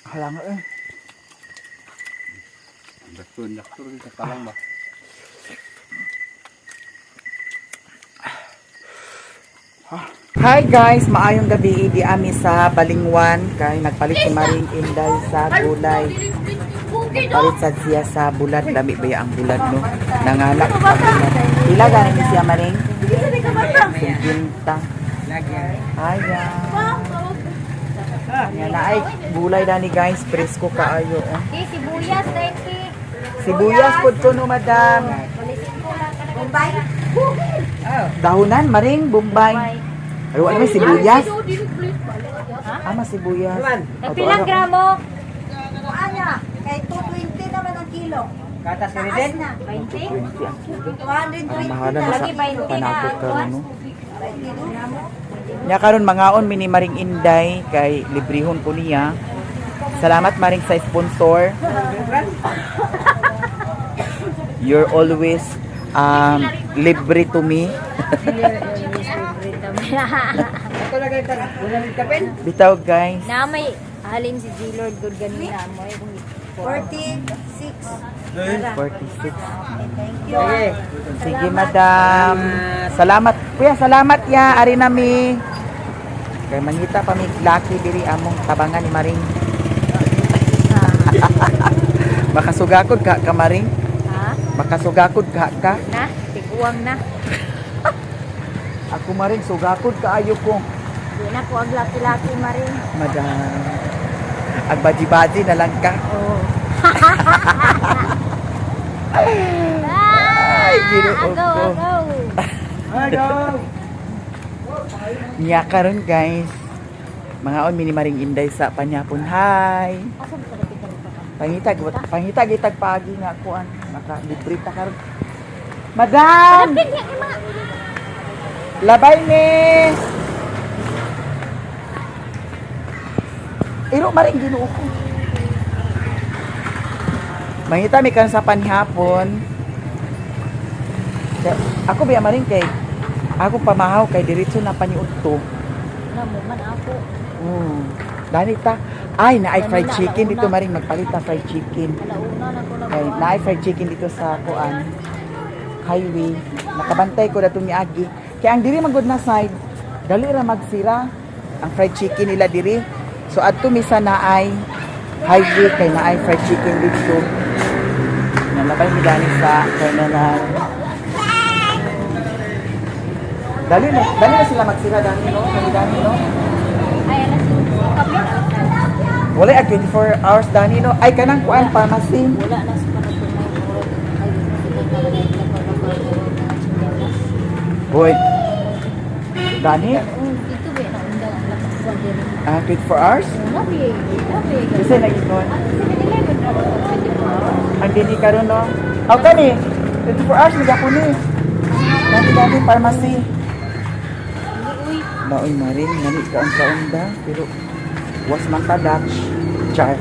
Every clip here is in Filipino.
Halang eh. Dakto rin sa talang ba? Hi guys, maayong gabi di ami sa Balingwan kay nagpalit si Maring Inday sa gulay. Nagpalit sad siya sa bulad, lami ba ang bulad no? Nangalak sa bulad. Pila ganin ni siya Maring? 50. Aya. Yan na ay gulay dani guys, presko kaayo. Sibuyas, Dati. Sibuyas pud ko no madam. Bombay. Dahunan Maring, Bombay. Ay, wala may sibuyas. Ama sibuyas. Pilang gramo? Anya, kay 220 naman ang kilo. Katas ka rin? Na, 20? 20 ang kilo. 220. Mahala na Lagi sa 20 na. panakot karon no. 20 gramo. Nya karon mangaon mini Maring Inday kay librehon ko niya. Salamat Maring sa sponsor. You're always libre to me. Ito lagay ka. Bulamit ka pen? Bitaw guys. Na may halin si G Lord good ganina mo 46. 46. Thank you. Sige. Sige madam. Salamat. Kuya, salamat ya. Ari nami. Kay mangita pa mig lucky diri among tabangan ni Maring. Makasugakod ka Maring. Ha? Makasugakod ka. Na? Tiguang na. Ako Maring sugakod kaayo ko. Di na po ang laki-laki marin. Madam. Ang baji-baji na lang ka. Oh. Ay, ginoo ko. Agaw. Niya karon guys. Mga on mini Maring Inday sa Panyapon. Hi. Asan ka na Pangitag itag pagi nga kuan. Maka libre ta karon. Madam. Labay ni. Iro Maring Ginoo ko. Mangita mi kan sa panhapon. Ako biya Maring kay ako pamahaw kay diretso na paniudto. Na mo man ako. Dani ta. Ay, na fried chicken dito Maring magpalit na fried chicken. Alauna na ko na Kay na fried chicken dito sa kuan highway. Nakabantay ko dato miagi. Kaya ang diri magud na side, dali ra magsira ang fried chicken nila diri. So adto mi sa naay highway kay naay fried chicken dito. Nalabay mi gani sa kananan. Dali na sila magsira dani no, dani no. Ay, alas kapit. Wala at 24 hours dani no. Ay kanang kuan pharmacy. Wala na sa panatunay. Ay, Boy. Dani, dito ba na undang ang lakas ko diri. 24 hours? Labi. Kasi nag-inon. Ang Ang dini karon no. Aw kani, 24 hours nila ko ni. Dani pharmacy. uy. Naoy Maring, nani ka ang kaunda pero was man ta Dutch. Char.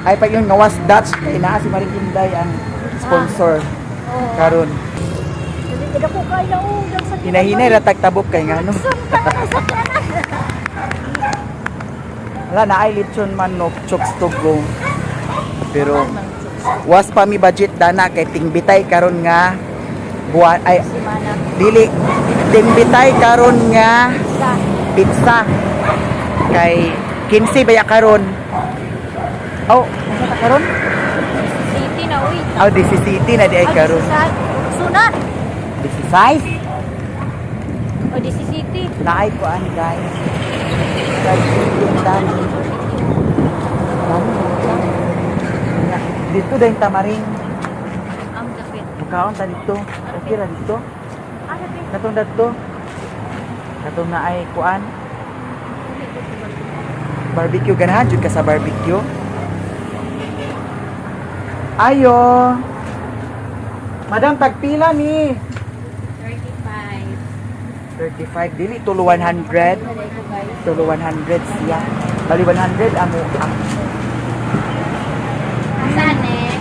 Ay pag yung ngawas Dutch kay naa si Maring Inday ang sponsor karon. Hindi ko kaya undang sa Hinahinay ra tagtabok kay ngano. Wala na ay lechon manok, chokes to go. Pero was pa mi budget dana kay tingbitay karon nga buwan ay dili tingbitay karon nga pizza kay 15 baya karon. Oh, asa ta karon? City na uy. Oh, this is city na di ay karon. Sunat. This is size. O di si City. Naay ko an guys. Guys, yung dani. Dito din tamaring. Ang dapit. Mukaon ta dito. Okay ra dito. Ah, dapit. Katong dadto. Katong na ay kuan. Barbecue ganahan jud ka sa barbecue. Ayo. Madam tagpila ni. 35 dili tulo 100. Tulo 100 siya. Bali 100 amo ang Saan eh?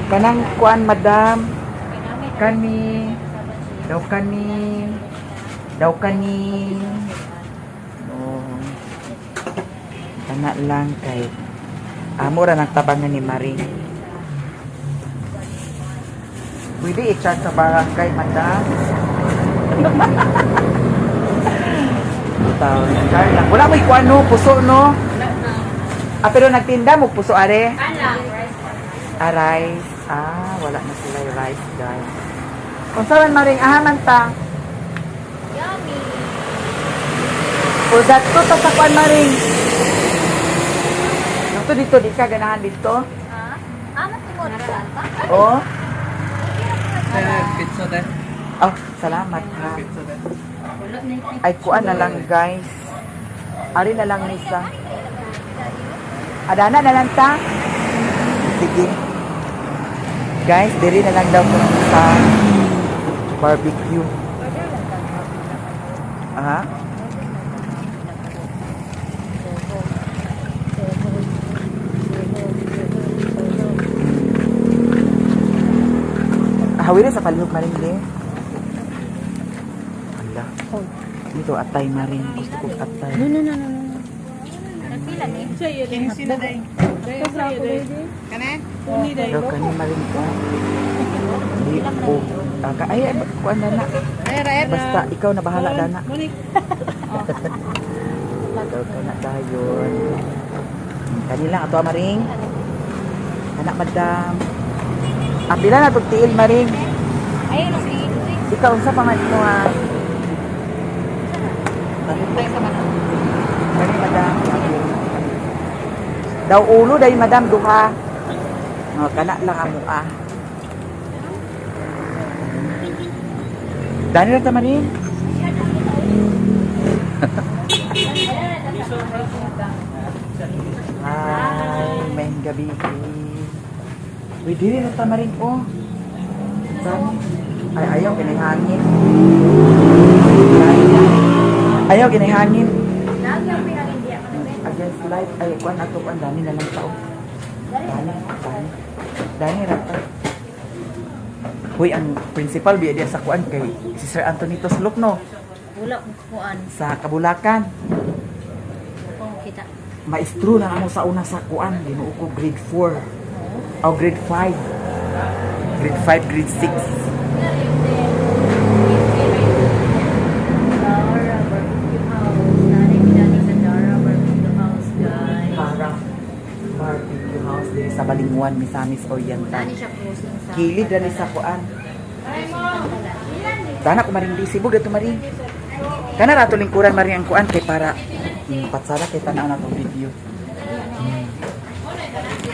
kanang kuan madam. Kani. Daw kani. Oh. Kana lang kay amo ra nagtabangan ni Maring. Pwede i-chat sa barangay, madam. Tao, lang. Wala mo ikuan no, puso no. Pero nagtinda mo puso are? Rice. Wala na sila yung rice, guys. Kung saan Maring ahaman ta? Yummy. O that to sa kuan Maring. Nito dito di ka ganahan dito. Ha? Matimod ka? Oh. Pizza din. Oh, salamat ha. Pizza din. Ay kuan na lang guys. Ari na lang nisa. Adana na lang ta. Sige. Guys, diri na lang daw ko sa barbecue. Aha. Hawiri sa palihog maring din. Ala. Dito atay maring. Gusto ko atay. No. Nagpila ni? Daw kani maring ka. Di po. Ay, kuan na na. Basta ikaw na bahala dana. Daw ka na dayon. Kanila ato maring. Anak madam. Apila na tug tiil maring. Ayun, sige. Ikaw unsa pa man mo ha? Kani madam. Daw ulo dai madam duha. Kana lang amo Dani lang ta maring. Hi, may gabi. Uy, diri na tamarin ko. Saan? Ay, ayaw, kinihangin. Ayaw, kinihangin. Against light. Ay, kuan ato, kuan, dani na lang tao. Dani rata. Uy, ang principal, biya diya sa kuan kay si Sir Antonito Slok, no? Wala kong kuan. Sa Kabulakan. Kung kita. Maestro na amo sa una sa kuan. Ginuo ko grade 4. O grade 5. Grade 5, grade 6. Dara Barbecue House. Nari pinani sa Dara Barbecue House, guys. Parang barbecue house din sa Balinguan, Misamis Oriental. Nani siya closing sa... Kilid na ni sa kuan. Dana ko maring disibog dito maring. Kana rato lingkuran maring ang kuan kay para patsara kay tanaw na tong video.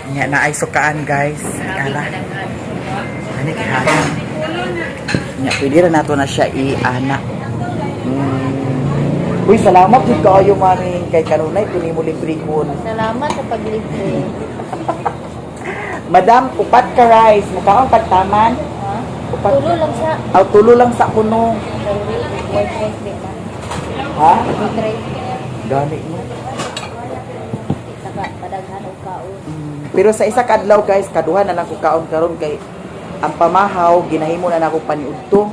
Nya na ay sukaan guys. Ala. Ani kay hangin. Nya pwede ra nato na siya i-ana. Uy, salamat jud kaayo maring kay kanunay kini mo libre kun. Salamat sa paglibre. Madam, upat ka rice. Mukhaong pagtaman. Ha? Upat. Tulo lang sa... Aw tulo lang sa kuno. White rice din na. Ha? White rice. Gani mo. Saka padaghan o kaon. Pero sa isa ka adlaw guys, kaduha na lang ko kaon karon kay ang pamahaw ginahimo na nako paniudto.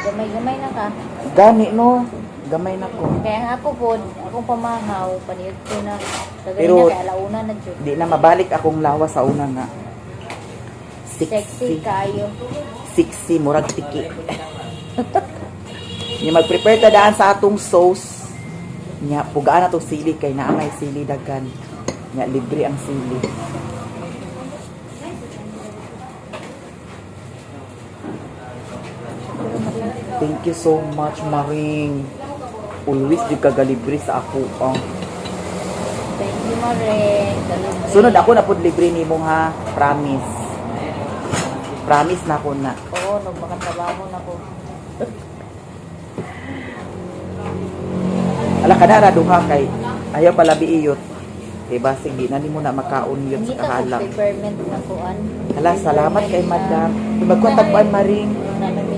Gamay-gamay na ka. Gani no, gamay na ko. Kaya ang ako po, akong pamahaw, paniyod ko na. Kagaya Pero- na kay alauna na dyan. Di na mabalik akong lawas sa una nga. Sexy kayo. Sexy murag tiki. Nya mag-prepare ta daan sa atong sauce. Nya pugaan na tong sili kay naa may sili daghan. Nya libre ang sili. Thank you so much, Maring. Always di ka galibre sa ako. Thank you, Mare. Sunod ako na pud libre nimo ha. Promise. Promise na ako na. Oo, nung makatrabaho na ko. Ala ka na duha kay ayaw pala biiyot. Kay basig di na nimo na makaon yun Hindi sa ka kahalang. peppermint na kuan. Ala, salamat kay madam. Magkontagpuan Maring.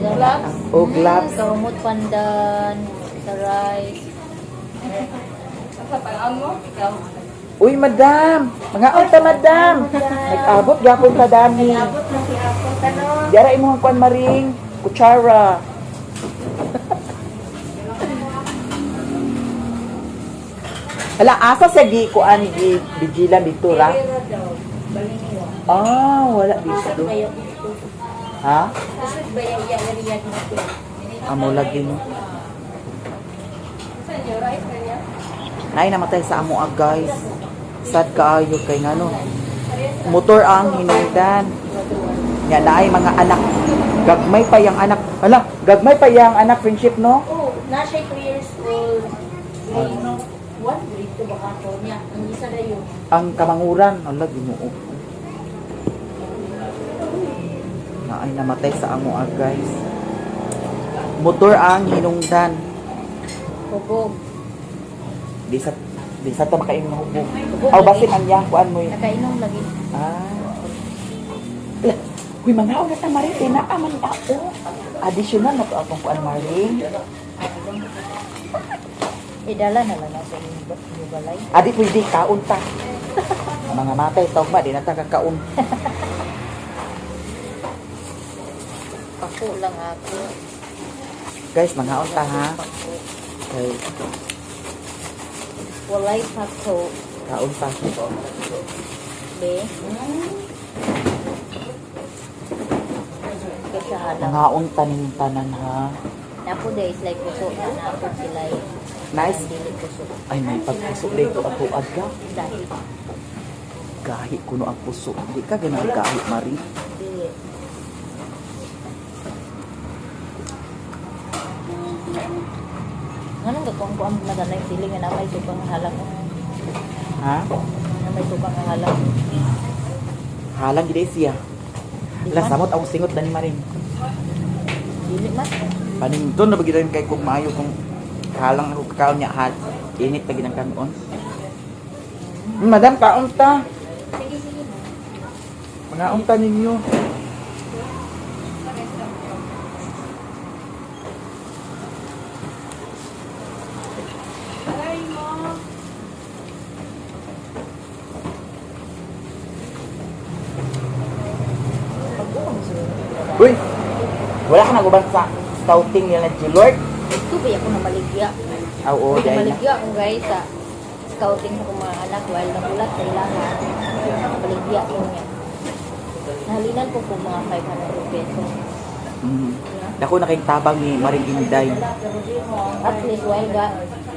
Gloves. O gloves. Kamot pandan. Sa rice. Uy, madam. Mga ta madam. Nag-abot gyapon ta dami. Dara imong kuan Maring. Kutsara. Ala, asa sa gi ko ani gi bigilan dito ra? Pero daw, baliniwa. Ah, wala dito. Asa kayo? Ha? Asa ba yung iya-iya dito? Amo lagi no. Nay namatay sa amo guys. Sad kaayo kay ngano. Motor ang hinungdan. Nya naay mga anak. Gagmay pa yang anak. Hala, gagmay pa yang anak friendship no? Oh, nasa 2 years old. Grade 1, grade 2 baka to niya. Ang isa na yun. Ang kamanguran, hala Ginoo. Naay namatay sa amo guys. Motor ang hinungdan. Hubog. Di sa ta makain ng hubog. Aw basin ang yang kuan mo. Nakainom lagi. Ah. Ala, huy mga na ta mari tinaaman ako. Additional na to akong kuan maring. Idala na lang sa inyo balay. Adi pwede kaon ta. Mga matay tawag ba di na ta kakaon. Pako lang ako. Guys, mga ta ha. Okay, Walay pako. kaon ta. Be. Kasi halang. Mga unta ning tanan ha. Napo days like puso na napo sila. Nice. Dili puso. Ay may pagpusok dito ako aga. Dahil Gahi kuno ang puso. Di ka ganang gahi mari. dili. Anong gagawin ko ang naganay sili nga namay tukang halang. Ha? Namay tukang halang. Halang gid siya. La samot ang singot dani maring. Dili man. Panington na bagitan kay kung maayo kung halang ako kakaon niya hat. Init lagi ng kanon. Madam, kaon ta. Sige, sige. Mga unta ninyo. Uy! Wala ka nagubang sa scouting nila ni Lord? Ito ba ako na maligya? Oo, Hindi dahil na. maligya ako guys sa scouting sa mga anak while nagulat kailangan maligya ko niya. Nahalinan ko po mga 500 pesos. Dako na kayong tabang ni Maring Inday. At least while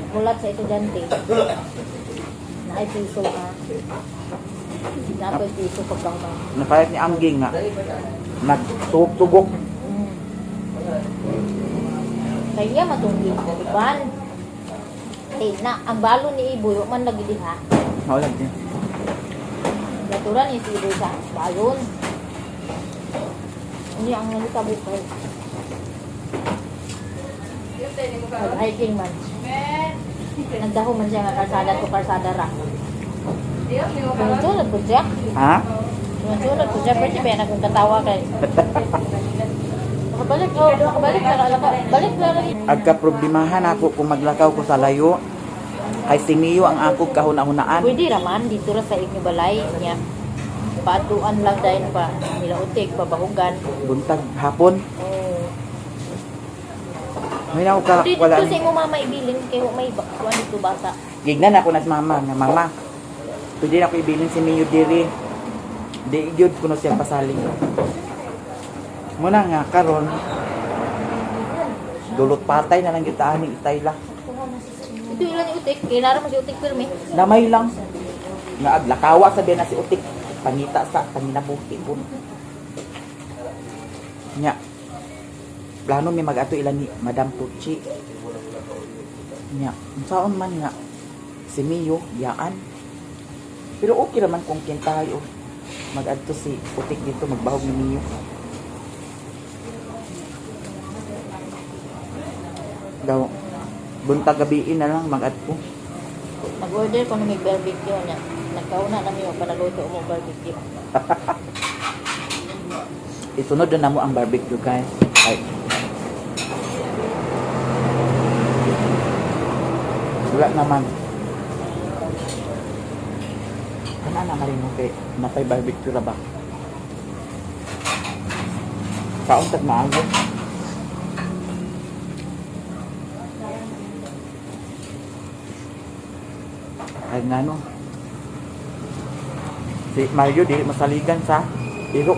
gulat sa estudyante, naay piso ka. Napoy piso pagkakang. Napalit ni Amging nga. Nagtugtugok. Kaya matunggi ko. Iban. Eh, na, ang balo ni Iboy, man lagi diha. Wala din. Naturan ni si Iboy sa balon. Hindi ang nalitabo ko. Mag-hiking man. Nagdaho man siya nga karsada to karsada ra. Sunod ko siya. Ha? Sunod ko siya. Pwede ba yan akong katawa kay. Nakabalik ko. Nakabalik na alaka. Balik na lang. Agka-problemahan ako kung maglakaw ko sa layo. Ay simiyo ang ako kahuna-hunaan. Pwede raman dito ra sa inyo balay niya. Patuan lang dahil pa nilautik, pabahugan. Buntag hapon. Oh. May na ako ka, Dito wala sa ni. imo mama ibilin kay may bakwan dito bata. Gignan ako na sa mama. Nga mama. Pwede na ako ibilin si Miyo diri. Di igyod ko na siya pasaling. Muna nga karon. Dulot patay na lang kita aning itay la. Ito ilan ni utik, kay nara mo si utik pirmi. Namay lang. Nga aglakawa sabi na si Utik. Pangita sa panginabuhi po. Nya. Plano may mag-ato ilan ni Madam Tucci. Nya. Unsaon man nga. Si Mio, yaan. Pero okay naman kung kintayo. Mag-adto si Utik dito, magbahog ni Mio. Daw. Buntag gabiin na lang mag-adto. Mag-order ko ng barbecue niya. Nagkauna na miyo panaluto mo barbecue. Isunod na mo ang barbecue guys. Ay. Wala naman. Kana na marin mo kay napay barbecue ra ba? Kaon tag maago. Kaya nga no. Si Mario dili masaligan sa iro.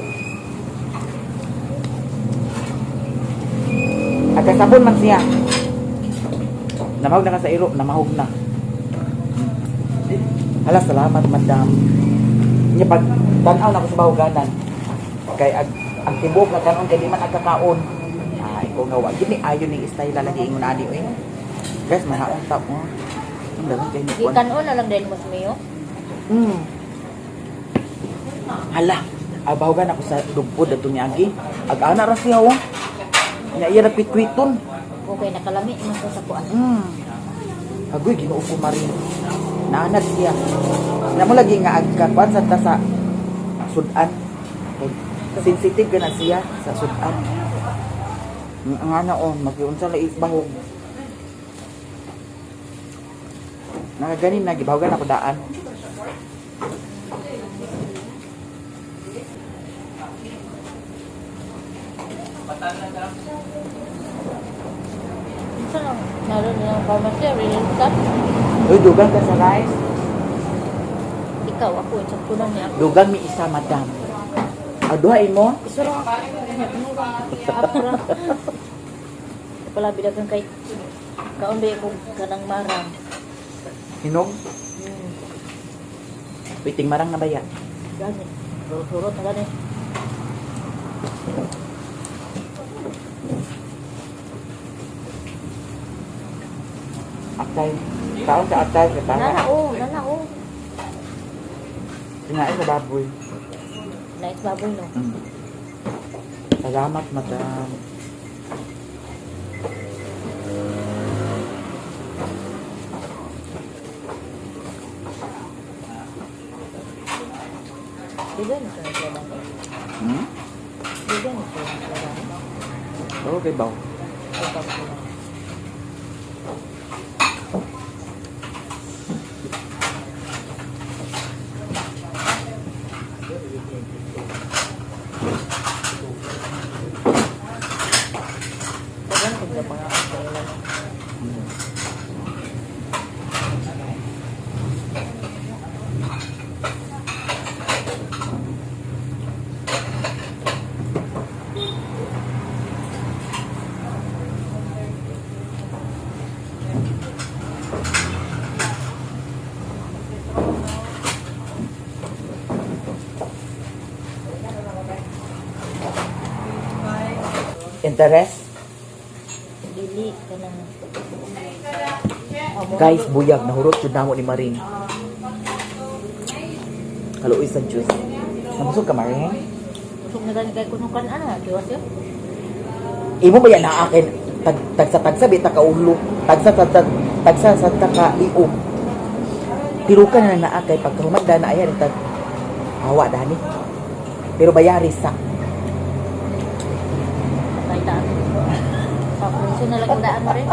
Agkasabon man siya. Namahog na ka sa iro, namahog na. Hala, salamat madam. Nya pag tanaw na ko sa bahuganan. Kay ang tibok na kanon kay di man agkakaon. Ay, ko nga wa gini ayo ning style lagi ingon ani oy. Guys, mahaon tap mo. Ang dalan kay ni Di kanon na lang din mo Mio. Hala, abahugan ako sa dugpod ato ni Agi. Ag-ana ra siya oh. Nya iya na pitwiton. Okay, nakalami man ko sa kuan. Agoy ginoo ko marin. Naanad siya. Namo lagi nga agkapan sa ta sa sudan. Sensitive na siya sa sudan. Ang ana on magiunsa la ibahog. Nagaganin na gibahugan ako daan. Isa lang. Naroon ng pharmacy, real stuff. Uy, dugang ka sa rice. Ikaw, ako, sa punan niya. Dugang mi isa madam. Aduhain mo? Isuro. Apra. Pala bidagan kay kaon ba ko kanang marang. Hinog? Piting marang na ba yan? Gani. Surot na gani. Atay. Taon sa atay. Nanao, nanao. Sinain sa baboy. Nice baboy, no? Salamat madam. Bigan ito na sila ba? Bigan ito na sila ba? Okay ba? Ito sila. Tagan ko sa mga kailan. Interest? Dili ka ng... Guys, buyag. Nahurot yun namo ni Maring. Kaluoy sa juice. Nabusog ka, Maring? Busog na gani kay kunukan ana, diwas yun? Imo ba yan na akin? Tagsa-tagsa, bita ka ulo. Tagsa sa taka-iog. Tirukan na na akay. Pagkahumanda na ayan, hawa dani. Pero bayari sa. Patay taan. Sa puso na lang ang daan mo rin.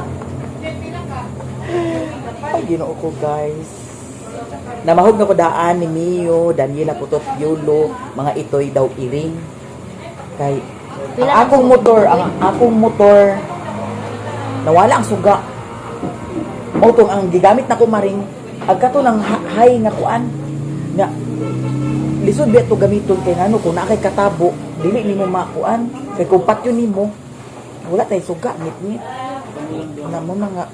Ay, ginoo ko, guys. Namahog na ko daan ni Mio, Daniela Putot Yulo, mga itoy daw iring. Kay ang akong motor nawala ang suga. Motong ang gigamit na ko Maring, agkato ng hay nga kuan. Nga lisod biya to gamiton kay ngano kung nakay katabo, dili nimo makuan. Kay kung patyo nimo, wala tay suga ngit-ngit. Namo na nga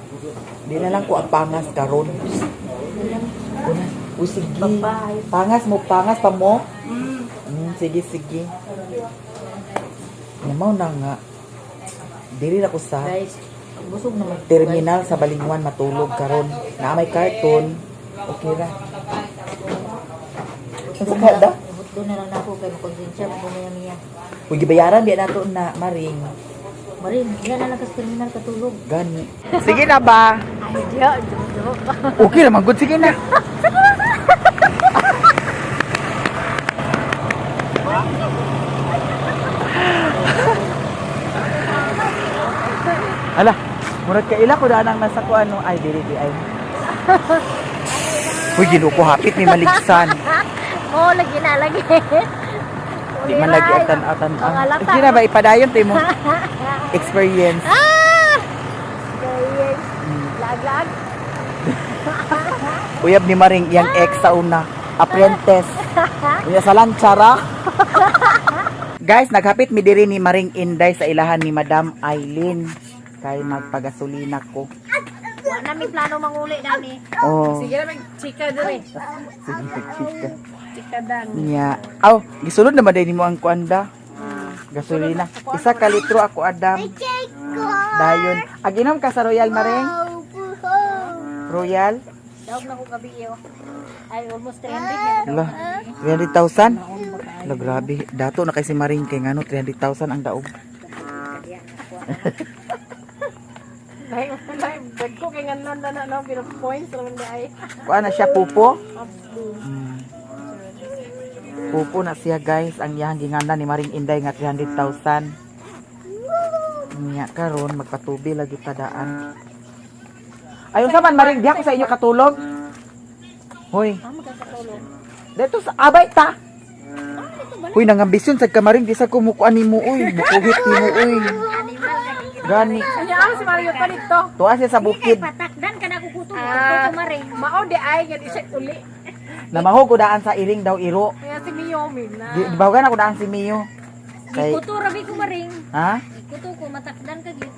di na lang ko ang pangas karon. Una, sige. Pangas pa mo. Sige. Namaw na nga. Dili na ko sa Guys, busog naman. terminal sa Balingwan matulog karon. Na may karton. Okay ra. Sa kada? Doon na lang na ako kay makonsensya mo niya. Uy, gibayaran di nato na Maring. Marin, ilan na lang sa terminal katulog. Gani. Sige na ba? Ay, diya, joke. Okay naman, good. Sige na. Ala, murag ka ila ko danang nasa ko ano. Ay, dili. Uy, ginuko hapit ni maligsan. Oo, lagi na, lagi. Di man lagi atan-atan. Pangalata. Sige na ba, ipadayon tayo mo. Experience. Ah! Lag-lag. Uyab ni Maring yang ex sa una, apprentice. Unya sa lanchara. Guys, naghapit mi diri ni Maring Inday sa ilahan ni Madam Eileen kay magpagasolina ko. Wa na mi plano manguli dani. Oh. Sige na, chika diri. Sige, chika. Chika dan. Nya. Aw, gisulod na ba din mo ang kuanda? Gasolina. Isa ka litro ako Adam. Dayon. Aginom ka sa Royal Maring? Royal? Daog na ko gabi yo. Ay almost 300 na. Lah, 300,000? Lah, grabe. Dato na kay si Maring kay ngano 300,000 ang daog. Dahil ko kay nganon na no, pero points naman di ay. Kuha na siya pupo? Pupo na siya guys. Ang iyang ginganda ni Maring Inday nga 300,000. Nya karon magpatubi lagi tadaan. Ayun sa man Maring, di ako sa inyo katulog. Hoy. Dito sa abay ta. Hoy, nangambisyon sa kamaring di sa kumukuan nimo uy, bukuhit nimo uy. Gani. Anya ang si Mario pa dito. Tuwa siya sa bukid. Patakdan ka na kukuto maring. Mao di ay nga di siya uli. Namahog ko daan sa iring daw iro. Kaya si Mio na. Di bawagan ako daan si Mio. Kay Kuto rabi ko maring. ha? Kuto ko matakdan ka gyud.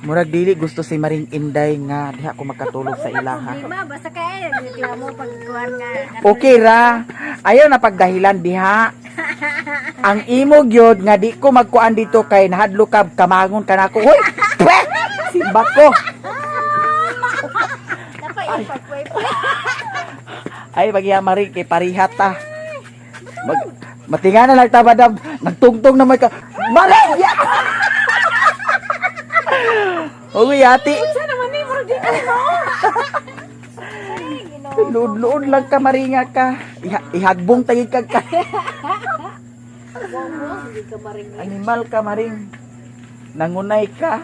Murag dili gusto si Maring Inday nga diha ko magkatulog sa ilaha. Problema basta kay reklamo pagkuan nga. Okay ra. Ayaw na pagdahilan diha. Ang imo gyud nga di ko magkuan dito kay nahadlokab kamangon kanako. Hoy! Pre! Simba ko. Napay. Ay bagya Maring kay parihata. Matinganan lang ta madam. Nagtungtong na may ka. Maring! Ya! Uy, ati. Sa naman ni Moro dito no. Luod-luod lang ka, Maringa ka. Ihagbong tagig ka ka. Hindi ka maring. Animal ka, Maring. Nangunay ka.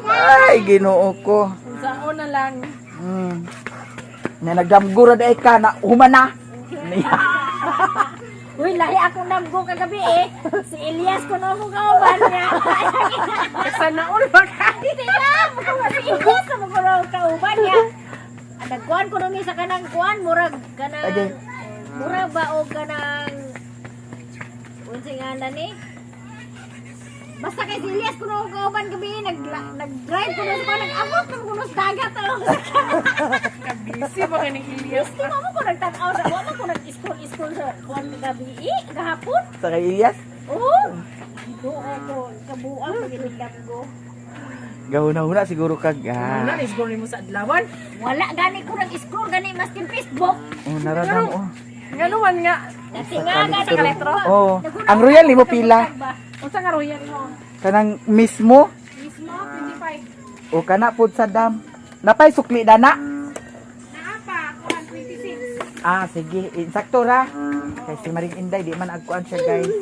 Ay, ginoo ko. Sa una lang. Na nagdamgura dahil ka na humana. Uy, lahi akong namgo kagabi eh. Si Elias ko na akong kauban niya. Sa naon ba ka? Hindi na, si Elias na ko na akong kauban niya. Ang nagkuhan ko nung isa kanang kuhan, murag kanang, Okay. murag ba o kanang, unsing nga ni? Basta kay si Elias ko na akong kauban gabi, nag-drive ko na sa kuhan, nag-abot na ko na sa dagat. Kabisi ba ka ni Elias? Gusto mo ko nagtanaw sa wala ko nag-school sa kuhan gabi, gahapon. Sa kay Elias, Oo. Doon ako, kabuang pag-inigap ko. gahuna-huna siguro kag. Ano is going mo sa adlawan? Wala gani ko nag-scroll gani maskin Facebook. Oh, naradam oh. Ngano man nga? Dati nga gani ka letro. Oh, ang royal limo pila. Unsa nga royal mo? Kanang mismo Mismo 25. o kana pud sa dam. Napay sukli dana. Naa pa, 26. Ah, sige. Insakto ra. Kay si Maring Inday, di man agkuan siya, guys.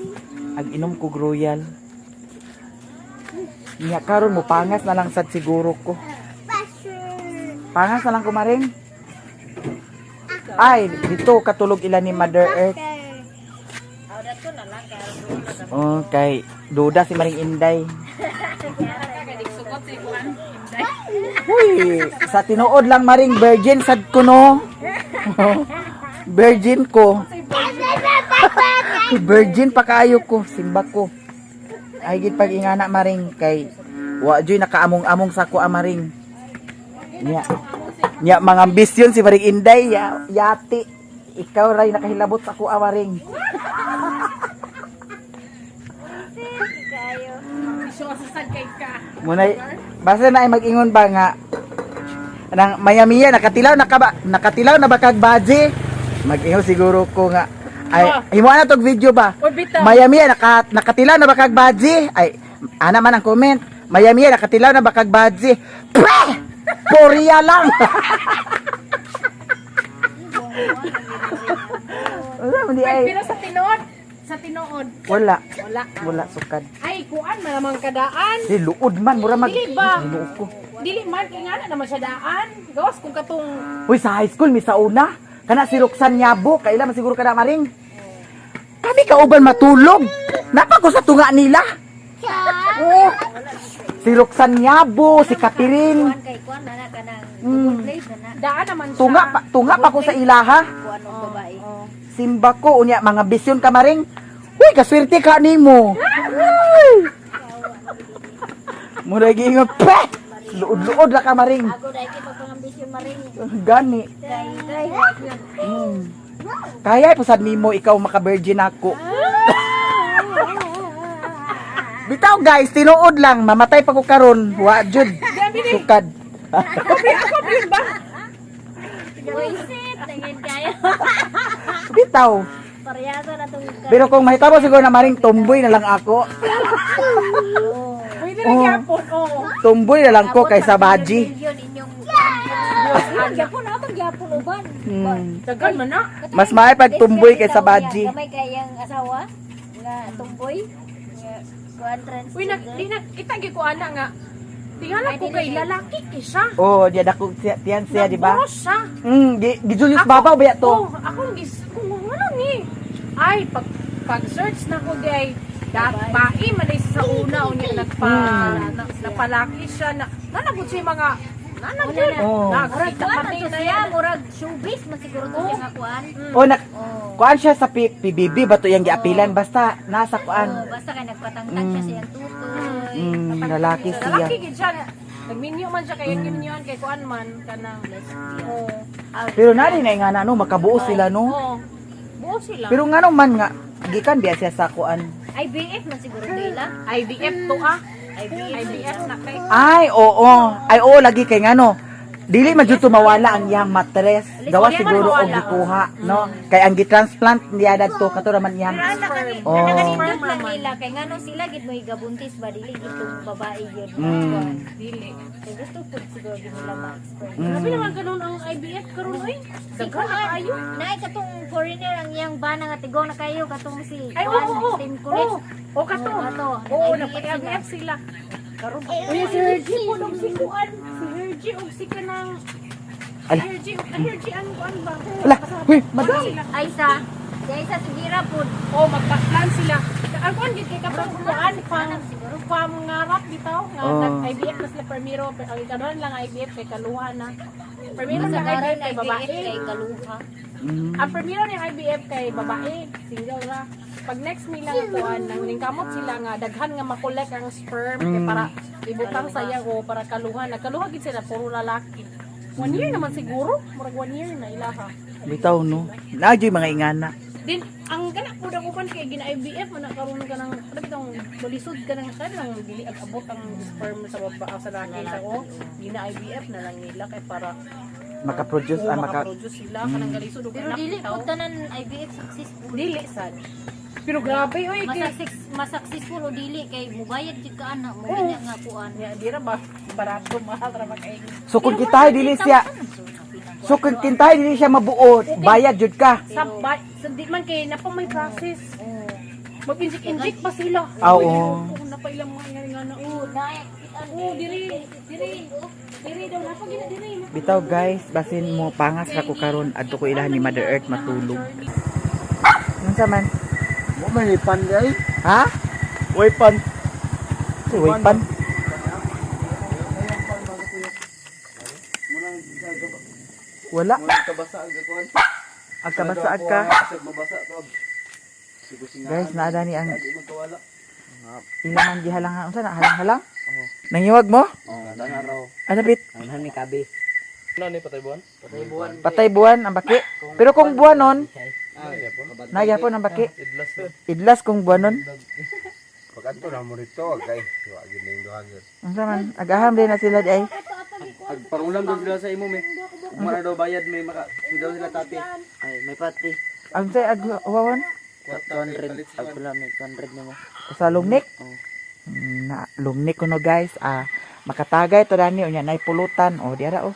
Ag-inom ko royal. Niya karon mo pangas na lang sad siguro ko. Pangas na lang ko Maring. Ay, dito katulog ilan ni Mother Earth. Awdat ko na lang kay Oh, kay duda si Maring Inday. Sugot si Juan. Uy, sa tinuod lang Maring virgin sad ko no. Virgin ko. Virgin pa kayo ko, simba ko. Ay gid pag ingana Maring kay wa joy nakaamong-among sa ko Maring. Nya mga ambisyon si Maring Inday yati. Ikaw ray nakahilabot sa ko Maring. kayo. Iso asasad kay ka. Muna basta na ay mag-ingon ba nga nang mayamiya nakatilaw na bakag baji. Mag-ingon siguro ko nga ay himo na tog video ba? Oy bitaw. Mayamiya nakatilaw na bakag baji. Ay ana man ang comment. Mayamiya nakatilaw na bakag baji. Pre! Korea lang. Wala man di ay. Pero sa tinuod, sa tinuod. Wala. Wala. Wala sukad. Ay, kuan man namang kadaan. Di luod man mura mag Dili ba? Hinuog ko. Dili man kay ngana naman siya daan. Gawas kung katong Uy, sa high school, mi sa una. Kana si Roxanne Nyabo. Kaila man siguro kada Maring. Kami kauban matulog. Napa ko sa tunga nila. Oh. Si Roxanne Yabo, si Catherine. Kuan kay kuan na kanang Mm. place na. Daan naman siya. Tunga pa ko sa ilaha. Kuan og babae. Oh. Simba ko unya mga bisyon ka maring. Uy, kaswerte ka nimo. Mura ginga pa. Luod-luod ra ka maring. Ako dai kay pagpangambisyon maring. Gani. Kay yun. Kaya pusad nimo ikaw maka-virgin ako. Bitaw guys, tinuod lang, mamatay pa ko karon. Wa jud. Sukad. Wisit, tingin kayo. Bitaw. Parehasa na tong Pero kung mahitabo siguro na maring tomboy na lang ako. Pwede na gyapon. Oh. Tomboy na lang ko kaysa baji. Yun inyong gyapon na gyapon uban. Dagan man na. Mas maay pag tumboy kaysa baji. Gamay kayang asawa nga tumboy. Kuan trans. Uy, di na kita gyud ko ana nga. Tingala ko kay lalaki kay siya. Oh, dia dako tiyan siya, di ba? Nagburos siya. Gi Julius Babaw ba to? Oh, ako kung ano ni. Ay, pag-search na ko di ay bae man ay sa una unya napalaki siya na nanabot siya mga nanagyan. Oh. Murag Nakita kuan pati to na siya, yan. murag showbiz man siguro to siya nga kuan. Oh, Oh. kuan siya sa PBB ba to yang giapilan basta nasa Oh, kuan. basta kay nagpatangtang siya siyang tutoy. Lalaki siya. Lalaki gid siya. Nagminyo man siya kay minyoan kay kuan man kanang oh. Pero nari na nga na no makabuo sila no. Oh. Buo sila. Pero ngano man nga gikan biya siya sa kuan. IVF man siguro nila. IVF to ah. IVF. IVF na kay. Ay, oo. Ay, oo lagi kay ngano. Dili man jud mawala ang iyang matres. Dawa Dili man siguro og mawala. gikuha, no? Kay ang gitransplant niya dadto kato raman iyang. Oh. Nakanindot lang nila kay ngano sila gid mo igabuntis ba dili gitong babae gyud. Dili. Kay gusto pud siguro gid nila ma-expert. Grabe naman ganun ang IVF karon oy. Daghan na kayo. Naay katong foreigner ang iyang bana nga tigaw na kayo katong si Ay, oo. Team Kulit. O kato. Kato. Oo, nag-IVF nagpa-IVF sila. Karon Uy, si Hergie po nung si Kuan. Si Hergie og si kanang Ala. Hergie ang kuan ba? Ala, huy, madam. Ay sa sigira pud. Oh, magpa-plan sila. Ang kuan gid kay kapag kuan fam ngarap bitaw nga Oh. nag-IVF na sila permiro ang ikaduhan lang IVF kay kaluha na. Permiro sa Karon IVF kay babae. kay kaluha. Ang permiro ni IVF kay babae, single ra. Pag next nila nga kuan nang ningkamot sila nga daghan nga makolek ang sperm kay para ibutang sayang o para kaluha. Nagkaluha gid sila puro lalaki. 1 year naman siguro, murag 1 year na ilaha. Bitaw no. Naadyo mga ingana. Din ang kana po daw uban kay gina IVF man karon ka nang ano bitong bulisod ka nang kanang dili abot ang sperm sa babae sa lalaki sa o gina IVF na lang nila kay para Makaproduce ang maka maka-produce sila kanang galisod ug Pero anak dili bitaw. pud tanan IVF successful. Dili sad. Pero grabe oy kay Mas successful o dili kay mubayad jud ka ana mo ganya nga kuan. ya dira ba barato mahal ra ba kay So kung kitay dili siya So kung kitay dili siya mabuo, bayad jud ka. sabay sa di man kay na pa may process. Mag-inject pa sila. Oo. Kung napailang mga nga na diri daw na pag diri. Bitaw guys, basin mo pangas ra ko karon adto ko ilahan ni Mother Earth matulog. Unsa man? Mo may pan gay. Ha? Way pan. Si Waypan. Wala. Mo kabasa ang gakuan. Ang kabasaag ka. Mabasa to. Sigo singa. Guys, naada ni ang Di man kawala. ilang ang gihalang unsa na halang-halang? Nangiwag mo? Oh, dana raw. Ano bit? Ano ni kabi? Ano ni patay buwan? Patay buwan. Patay buwan ang baki. Pero kung buwan nun, Ah, yapon. nagyapon ang baki. Idlas to. Idlas kung buwan nun. Pagkanto na mo rito kay wa gid ning duhager. Unsa man? Agaham din na sila di ay. Ag parulam daw sila sa imo me. Mara daw bayad may maka daw sila tati. Ay, may pati. Ang say agwawan 200. Ako lang may 200 na mo. sa lungnik. Na lungnik kuno guys. Makatagay to dani unya nay pulutan. O diara o.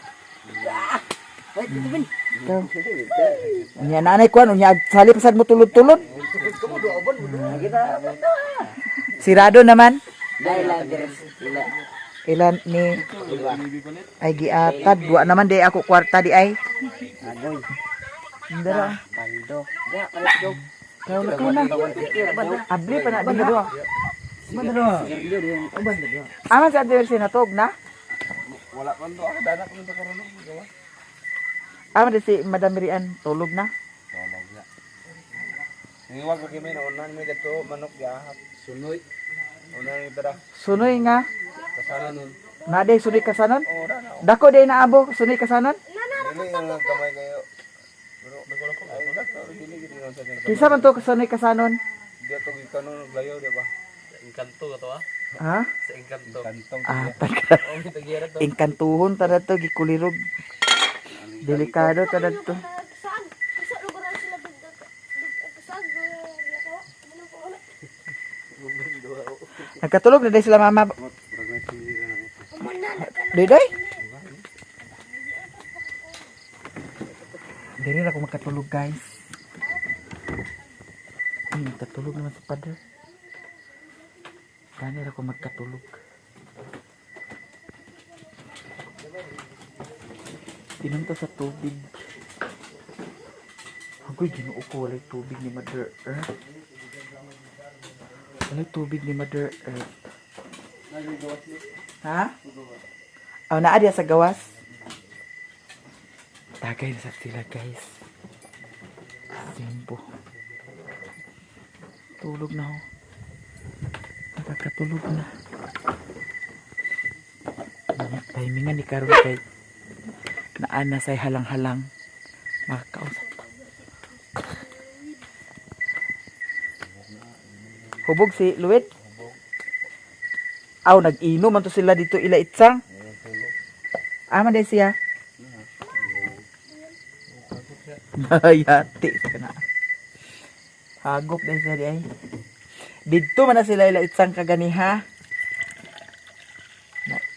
Ikaw. Unya nanay kuan unya salip sad mo tulod-tulod. Sirado naman. Dahil lang deres sila. Ilan ni ay giatad wa naman di ako kwarta di ay. Agoy. Dara. Baldo. Ya, palit dog. Kau na. Abli pa na di do. Aman sa Adler sinatog na? Wala man to ako danak man to karon gawa. Aman din si Madam Mirian tulog na? Tolong ya. Niwag ko kimi na unan mi dito manok gahap. Sunoy. Unan mi tara. Sunoy nga. Kasana nun. Naday sunoy kasanon? Oh, dana. Dako day naabo sunoy kasanon? Dili ang kamay kayo. Pero dako ay dako dili gid no sa kanya. Kinsa man to sunoy kasanon? Dia to gikanon layo di ba? Engkanto ka to ah. Ha? Sa engkanto. Kantong Ah, taga. Oh, tagiya to. Engkantuhon tada to gikulirog. Delikado tada to. Saan? Sa lugar na sila saan? Nagkatulog na day sila mama. Day. Diri ra ko makatulog guys. Nagkatulog naman si Father. Dani ra ko magkatulog. Tinunta sa tubig. Agoy, ginoo ko. Walay tubig ni Mother Earth. Walay tubig ni Mother Earth. Ha? Oh, naa diya sa gawas. Tagay na sa sila, guys. Simpo. Tulog na ako. Nakakatulog na. Timingan ni Karon kay naana say halang-halang makakausap. Hubog si Luwit? Aw, nag-inom man to sila dito ila itsang. Aman din siya. Bayati sa kana. Hagop din siya di ay. Dito man na sila ila itsang kaganiha.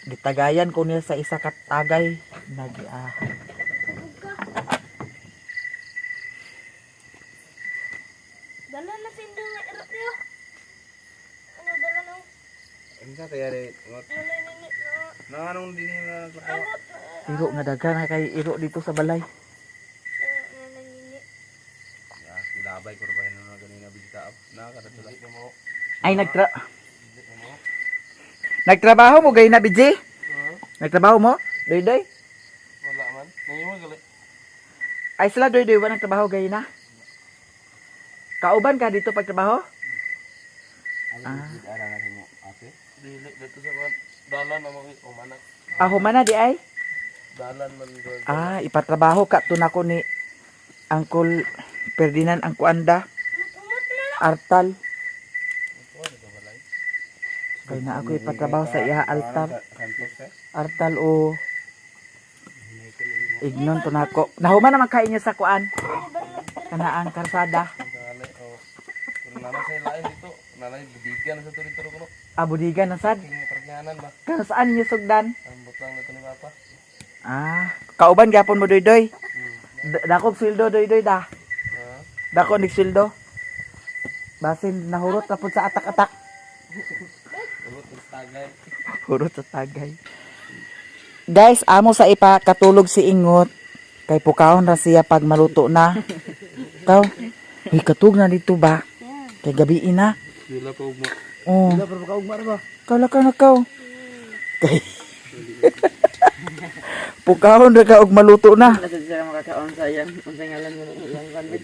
Gitagayan ko niya sa isa ka tagay. Dala na si Indong nga irap niyo. Ano dala na? Ensa tayari. Na anong din na lakaw. Iro nga dagan na kay iro dito sa balay. Ya, kilabay ko ba na ganina bisita. Nakakatulay mo. Ay nagtrabaho mo gay na BJ? Nagtrabaho mo? Doy? Wala man. Nangiwa gali. Ay sila doy wala nagtrabaho gay na. Kauban ka dito pagtrabaho? Ano gid ara na mo ate? Dili dito sa dalan na mo umanak. Aho man na di ay? Dalan man go. Ipatrabaho ka to nako ni Uncle Ferdinand ang kuanda. Artal. Kay na ako ipatrabaho sa iya altar. Artal o ignon to nako. Nahuman naman kain niya sa kuan. Kanaang karsada. Nana sa lain dito. Nanay bidigan sa turi-turo ko. Abudigan na sad. King perjalanan ba? Kano saan niyo sugdan? Ambot lang na to ni papa. Kauban gyapon mo doy. Dakog sweldo doy da. Dako nig sweldo. Basin nahurot na pud sa atak-atak. Ulot tagay. Hurot sa tagay. Guys, amo sa ipakatulog si Ingot. Kay pukahon ra siya pag maluto na. Kaw, katug na dito ba? Kay gabi na. Dila pa ugma. Oh. Dila pa ka ugma ba? Kala ka na kaw. Kay pukahon ra ka og maluto na. Nasa siya makakaon sa yan. Unsa ngalan mo yang kanbit?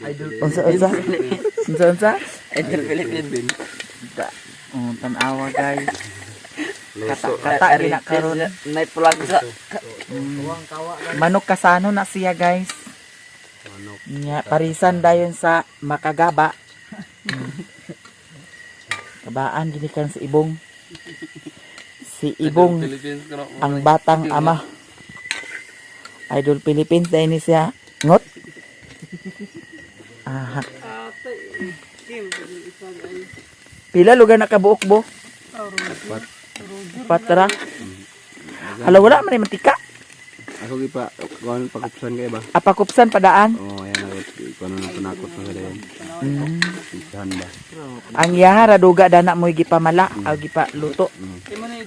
Unsa? Idol Philippine. Oh, tanawa guys. Kata gina karon. May pulag sa. Manok kasano na siya guys. Nya parisan dayon sa makagaba. Kabaan gini kan si Ibong. Si Ibong ang batang ama. Idol Philippines dahil ni siya. Ngot. Pila lugar nakabuok bo? Patra. Hala wala man mantika. Ako gi pa kuan pakupsan kay ba? Apakupsan padaan. Oh, ayan na kuan na panakot na dayon. Isahan ba? Ang yahara duga dana mo gipamala o gipaluto. Imo ni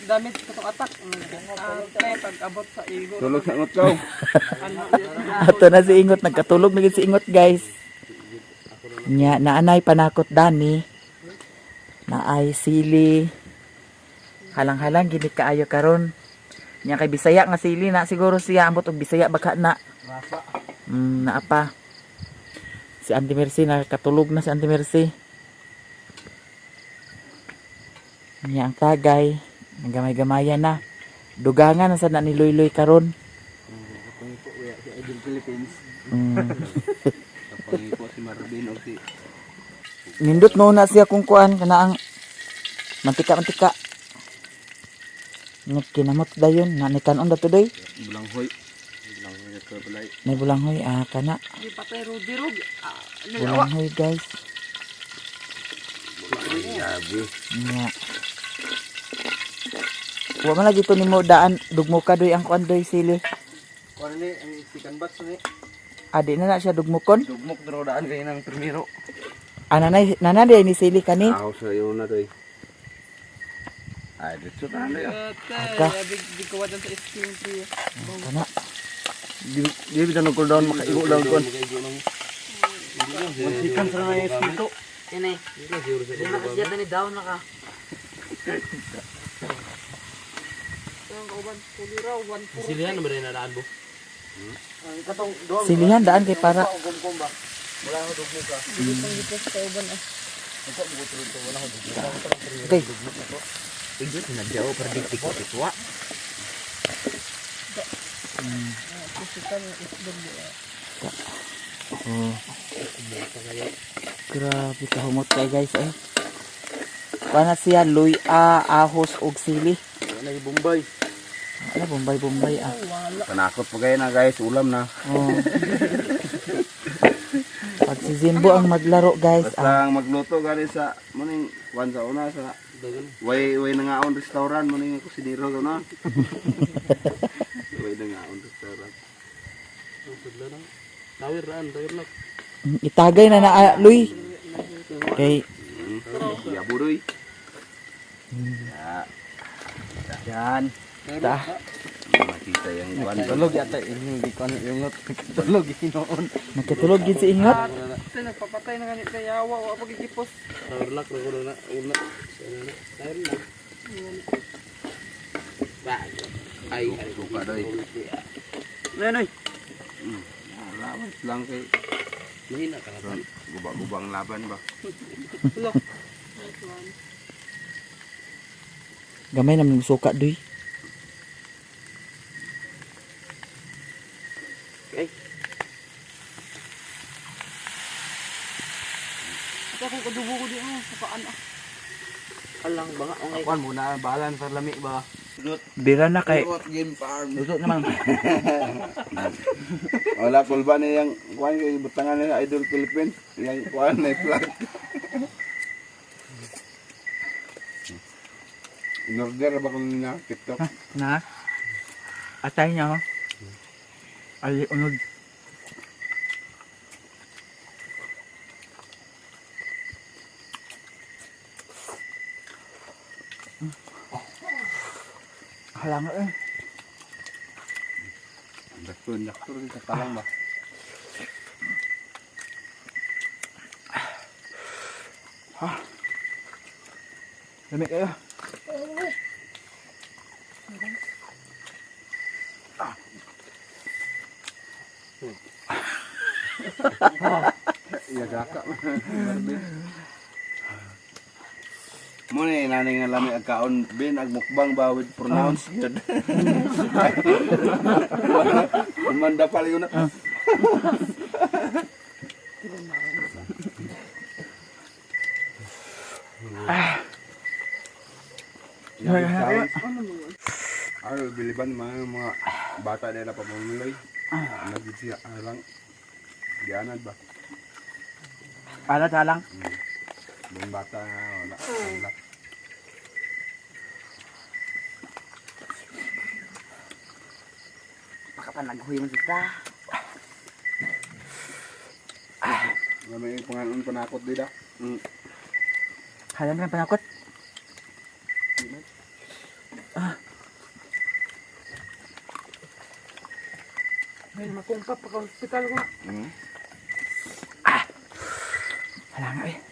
damit katong atak. Pag abot sa igo. Tulog sa ngot ko. Ato na si Ingot nagkatulog na gid si Ingot guys. Nya naanay panakot dani. Naay sili. Halang-halang gini kaayo karon. Nya kay Bisaya nga sili na siguro siya ambot og Bisaya baka na. Rasa. Naa pa. Si Auntie Mercy nakatulog na si Auntie Mercy. Nya ang tagay, gamay-gamayan na. Dugangan na sad na ni Loy karon. Kapangipo ya si Idol Philippines. Kapangipo si Marvin o si Nindot mo na siya kung kuan kana ang mantika. Nya kinamot dayon na ni kanon dato doy. Bulanghoy. Bulanghoy na balay. May bulanghoy kana. Di patay rudi-rug. Bulanghoy guys. Grabe. Nya. Wa man lagi to nimo daan dugmo ka doy ang kuan doy sili. Kuan ni ang chicken bats ni. Adi na siya dugmukon. Dugmok daan kay nang primero. Nanay ni sili kani. Ako sa iyo na doy. Ay, dito na na. Aka. Di ko wadan sa steam tree. Kana. Di bisa nang cool down makaigo lang kuan. Chicken sa na espito. Yan eh. Di nakasiyat ni down na ka. Silihan na ba rin nadaan bo? Silihan daan kay para Okay. Idot na daw predictive ko Oh. Grabe kahumot kay guys eh. Pana siya luy ahos og sili. Ano yung Bombay? Ano bombay ah. Panakot po kayo na guys, ulam na. Oh. Pag si Zimbo ang maglaro guys. Basta ang magluto gani sa muning kuan sa una sa way nangaon restaurant muning kusinero ko na. Way nangaon restaurant. Tawir na. Itagay na na luy. Okay. Ya buroy. Yan. Ta. Makita yung kuan. Tulog yata hindi kuan yung tulog hinoon. Nakatulog gid si Ingot. Ito nagpapatay na ganit kay yawa. Wa pagkikipos. Tawirlak na ko na una. Tawirlak. Ba. Ay, suka doy. Nenoy. Laban lang kay mahina ka laban. Gubang laban ba? Gamay naman suka doy. Ito kung kadubo ko din ang sukaan ah. Alang banga ongay. Kuan muna balan sa lami ba. Bira na kay Game farm. luto naman. Wala kulba na yung kuan kay butangan nila Idol Philippines. Yang kuan na flag. In-order ba kung na TikTok? Na. Atay niya. Ay unod. Halang eh. Dakto rin sa talang ba? Lamig kayo. Iya gaka. Mo ni nanay nga lami ang kaon bin ag mukbang ba with pronounce yun. Umanda pala yun na. Ay, biliban mga bata nila pa mamuloy. Nagid siya alang. Dianad ba? Para talang. Yung bata wala. Wala. Pakapanaghuyo mo kita. May pangalan panakot dida. Halang na panakot. May makungkap pa ka hospital ko. Halang eh.